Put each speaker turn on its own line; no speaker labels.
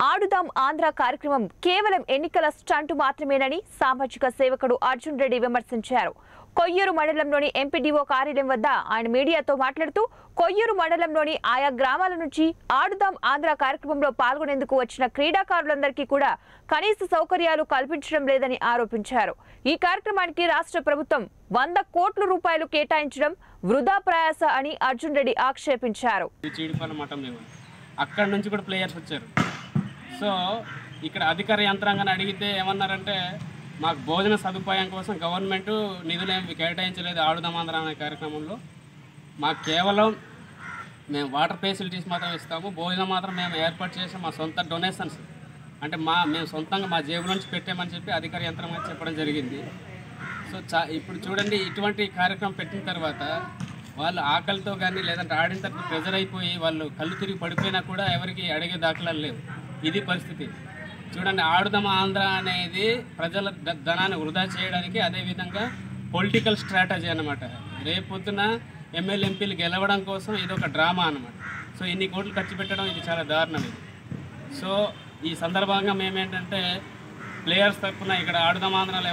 ఆడుదాం ఆంధ్ర కార్యక్రమం కేవలం ఎన్నికల స్టంట్ మాత్రమేనని సామాజిక సేవకుడు అర్జున్ రెడ్డి విమర్శించారు. కొయ్యూరు మండలంలోని ఎంపీడీఓ కార్యాలయం వద్ద ఆయన మీడియాతో మాట్లాడుతూ కొయ్యూరు మండలంలోని ఆయా గ్రామాల నుంచి ఆడుదాం ఆంధ్ర కార్యక్రమంలో పాల్గొనేందుకు వచ్చిన క్రీడాకారులందరికీ కూడా కనీస సౌకర్యాలు కల్పించడం లేదని ఆరోపించారు. ఈ కార్యక్రమానికి రాష్ట్ర ప్రభుత్వం 100 కోట్ల రూపాయలు కేటాయించడం వృధా ప్రయాస అని అర్జున్ రెడ్డి ఆక్షేపించారు.
అక్కడ నుంచి కూడా ప్లేయర్స్ వచ్చారు. సో ఇక్కడ అధికార యంత్రాంగాన్ని అడిగితే ఏమన్నారంటే మాకు భోజన సదుపాయం కోసం గవర్నమెంట్ నిధులేమి కేటాయించలేదు ఆడుదాం ఆంధ్ర అనే కార్యక్రమంలో. మాకు కేవలం మేము వాటర్ ఫెసిలిటీస్ మాత్రం ఇస్తాము, భోజనం మాత్రం మేము ఏర్పాటు చేసి మా సొంత డొనేషన్స్ అంటే మేము సొంతంగా మా జేబు నుంచి పెట్టామని చెప్పి అధికార యంత్రాంగం చెప్పడం జరిగింది. సో ఇప్పుడు చూడండి, ఇటువంటి కార్యక్రమం పెట్టిన తర్వాత వాళ్ళు ఆకలితో కానీ లేదంటే ఆడిన తర్వాత ప్రెజర్ అయిపోయి వాళ్ళు కళ్ళు తిరిగి పడిపోయినా కూడా ఎవరికి అడిగే దాఖలాలు లేవు. ఇది పరిస్థితి. చూడండి, ఆడుదాం ఆంధ్ర అనేది ప్రజల ధనాన్ని వృధా చేయడానికి, అదేవిధంగా పొలిటికల్ స్ట్రాటజీ అన్నమాట. రేపొద్దున ఎమ్మెల్యే ఎంపీలు గెలవడం కోసం ఇది ఒక డ్రామా అన్నమాట. సో ఇన్ని కోట్లు ఖర్చు పెట్టడం ఇది చాలా దారుణం ఇది. సో ఈ సందర్భంగా మేమేంటంటే ప్లేయర్స్ తరఫున ఇక్కడ ఆడుదాం ఆంధ్రలో